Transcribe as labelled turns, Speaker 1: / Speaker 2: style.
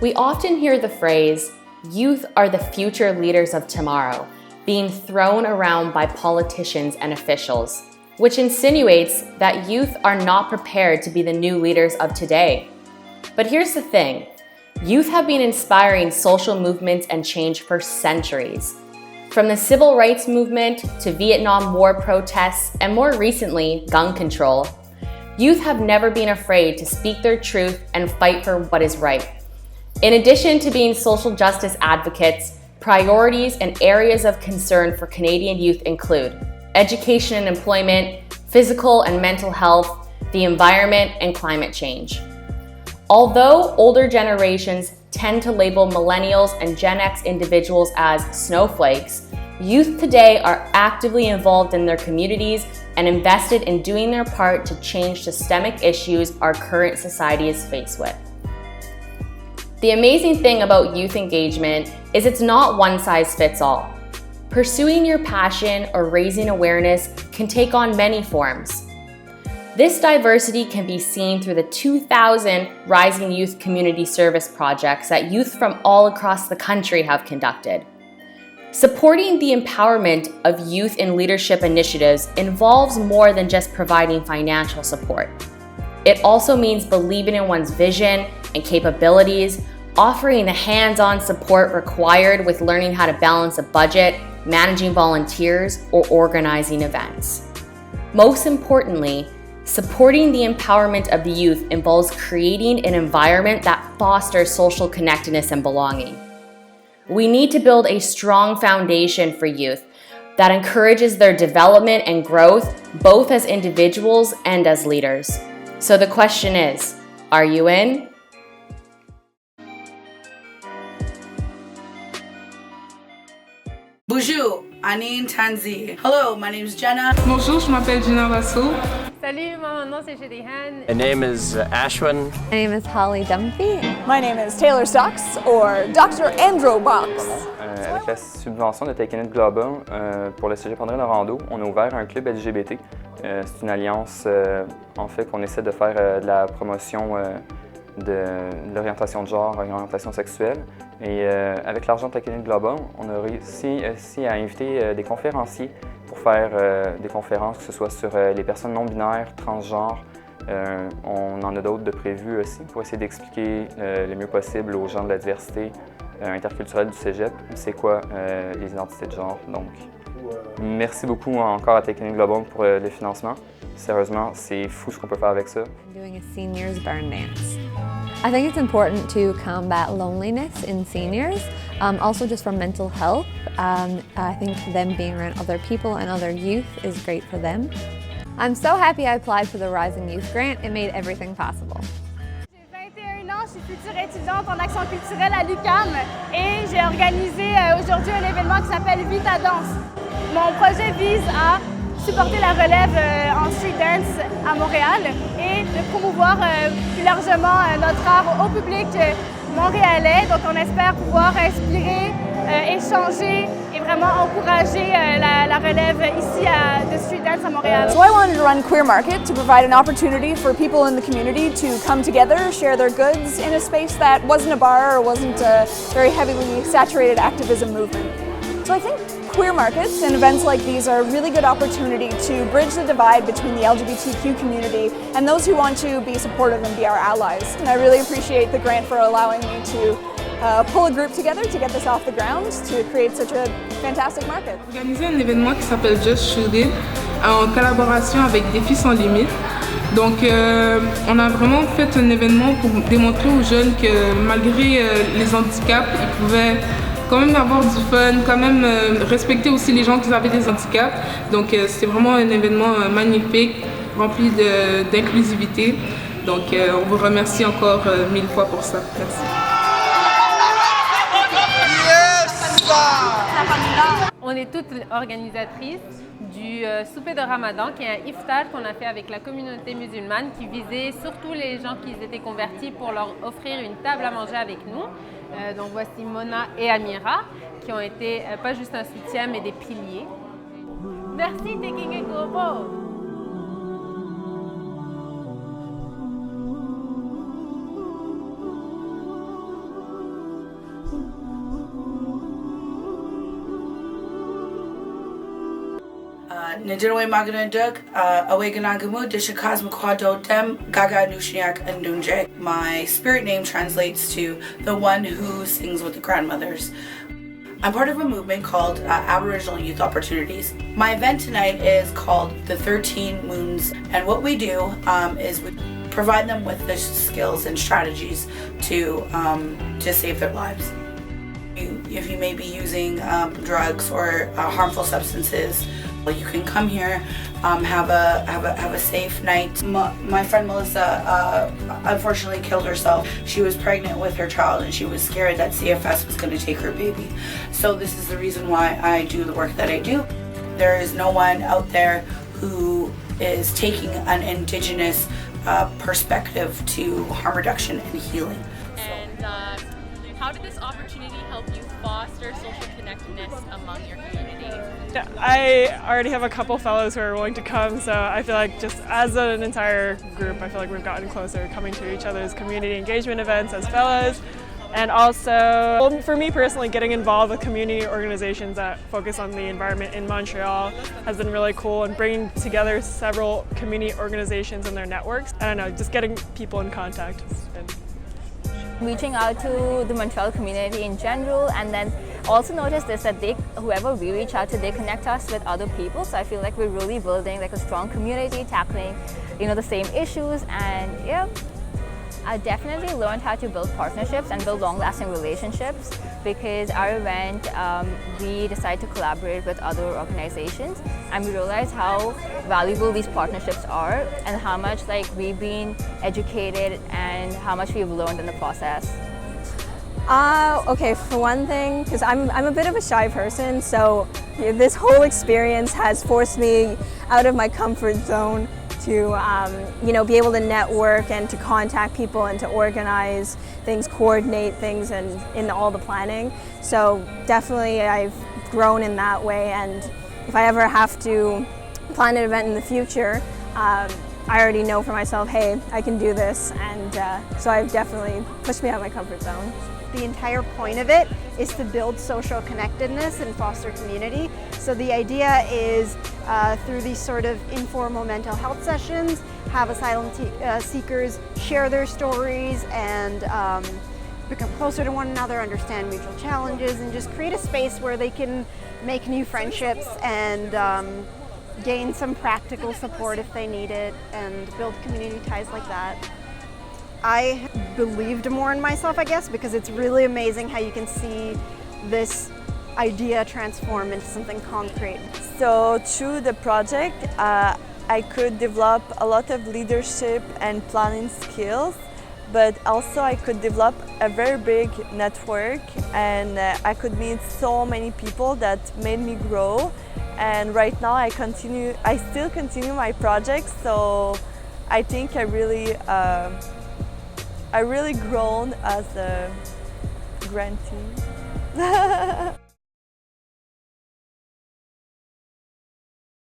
Speaker 1: We often hear the phrase, "Youth are the future leaders of tomorrow," being thrown around by politicians and officials, which insinuates that youth are not prepared to be the new leaders of today. But here's the thing, youth have been inspiring social movements and change for centuries. From the civil rights movement to Vietnam War protests and more recently, gun control, youth have never been afraid to speak their truth and fight for what is right. In addition to being social justice advocates, priorities and areas of concern for Canadian youth include education and employment, physical and mental health, the environment, and climate change. Although older generations tend to label millennials and Gen X individuals as snowflakes, youth today are actively involved in their communities and invested in doing their part to change systemic issues our current society is faced with. The amazing thing about youth engagement is it's not one size fits all. Pursuing your passion or raising awareness can take on many forms. This diversity can be seen through the 2,000 Rising Youth Community Service projects that youth from all across the country have conducted. Supporting the empowerment of youth in leadership initiatives involves more than just providing financial support. It also means believing in one's vision and capabilities, offering the hands-on support required with learning how to balance a budget, managing volunteers, or organizing events. Most importantly, supporting the empowerment of the youth involves creating an environment that fosters social connectedness and belonging. We need to build a strong foundation for youth that encourages their development and growth, both as individuals and as leaders. So the question is, are you in?
Speaker 2: Bonjour, Anine Tanzi. Hello, my name is Jenna.
Speaker 3: Bonjour, je m'appelle Gina Vasso.
Speaker 4: Salut, mon nom c'est Sherihan.
Speaker 5: My name is Ashwin.
Speaker 6: My name is Holly Dumpy.
Speaker 7: My name is Taylor Stocks, or Dr. Andrew Box.
Speaker 8: Avec la subvention de TakingITGlobal pour le Cégep André-Norando, on a ouvert un club LGBT. C'est une alliance en fait qu'on essaie de faire de la promotion de l'orientation de genre, l'orientation sexuelle. Et avec l'argent de TakingITGlobal, on a réussi aussi à inviter des conférenciers pour faire des conférences, que ce soit sur les personnes non-binaires, transgenres. On en a d'autres de prévus aussi pour essayer d'expliquer le mieux possible aux gens de la diversité interculturelle du Cégep c'est quoi les identités de genre. Donc, merci beaucoup encore à TakingITGlobal pour le financement. Sérieusement, c'est fou ce qu'on peut faire avec ça.
Speaker 6: Doing a seniors burn dance. I think it's important to combat loneliness in seniors, also just for mental health. I think them being around other people and other youth is great for them. I'm so happy I applied for the Rising Youth Grant. It made everything possible.
Speaker 9: J'ai 21 ans, je suis future étudiante en action culturelle à l'UQAM et j'ai organisé aujourd'hui un événement qui s'appelle Vita Danse. Mon projet vise à supporter la relève en street dance à Montréal et de promouvoir plus largement notre art au public montréalais. Donc on espère pouvoir inspirer, échanger et vraiment encourager la relève ici de street dance à Montréal.
Speaker 7: So I wanted to run Queer Market to provide an opportunity for people in the community to come together, share their goods in a space that wasn't a bar or wasn't a very heavily saturated activism movement. So I think queer markets and events like these are a really good opportunity to bridge the divide between the LGBTQ community and those who want to be supportive and be our allies. And I really appreciate the grant for allowing me to pull a group together to get this off the ground, to create such a fantastic market.
Speaker 3: Organiser un événement qui s'appelle Just Shoot It en collaboration avec Défis sans limite. Donc on a vraiment fait un événement pour démontrer aux jeunes que malgré les handicaps, ils pouvaient quand même avoir du fun, quand même respecter aussi les gens qui avaient des handicaps. Donc c'était vraiment un événement magnifique, rempli d'inclusivité. Donc on vous remercie encore 1000 fois pour ça. Merci.
Speaker 4: On est toutes organisatrices du souper de Ramadan, qui est un iftar qu'on a fait avec la communauté musulmane, qui visait surtout les gens qui étaient convertis pour leur offrir une table à manger avec nous. Donc voici Mona et Amira, qui ont été pas juste un soutien, mais des piliers. Merci TakingITGlobal!
Speaker 2: Nidinwe Maganaduk, Awaganagamu, Dishakaz Makwado Dem, Gaga Nushniak and Dunje. My spirit name translates to the one who sings with the grandmothers. I'm part of a movement called Aboriginal Youth Opportunities. My event tonight is called the 13 Moons, and what we do is we provide them with the skills and strategies to save their lives. If you may be using drugs or harmful substances, well, you can come here, have a safe night. My friend Melissa unfortunately killed herself. She was pregnant with her child and she was scared that CFS was going to take her baby. So this is the reason why I do the work that I do. There is no one out there who is taking an Indigenous perspective to harm reduction and healing.
Speaker 1: And how did this opportunity help you foster social connectedness among your community?
Speaker 10: I already have a couple fellows who are willing to come, so I feel like just as an entire group, I feel like we've gotten closer coming to each other's community engagement events as fellows. And also, for me personally, getting involved with community organizations that focus on the environment in Montreal has been really cool, and bringing together several community organizations and their networks. I don't know, just getting people in contact has been
Speaker 11: reaching out to the Montreal community in general, and then also notice this, that whoever we reach out to, they connect us with other people. So I feel like we're really building like a strong community, tackling, the same issues. And yeah, I definitely learned how to build partnerships and build long-lasting relationships, because our event, we decided to collaborate with other organizations, and we realized how valuable these partnerships are and how much we've been educated and how much we've learned in the process.
Speaker 7: Okay, for one thing, because I'm a bit of a shy person, so this whole experience has forced me out of my comfort zone to be able to network and to contact people and to organize things, coordinate things, and in all the planning. So definitely I've grown in that way, and if I ever have to plan an event in the future, I already know for myself, hey, I can do this, and so I've definitely pushed me out of my comfort zone.
Speaker 12: The entire point of it is to build social connectedness and foster community. So the idea is through these sort of informal mental health sessions, have asylum seekers share their stories and become closer to one another, understand mutual challenges, and just create a space where they can make new friendships and gain some practical support if they need it, and build community ties like that. I believed more in myself, I guess, because it's really amazing how you can see this idea transform into something concrete.
Speaker 13: So through the project, I could develop a lot of leadership and planning skills, but also I could develop a very big network, and I could meet so many people that made me grow. And right now I still continue my project, so I think I really grown as a grantee.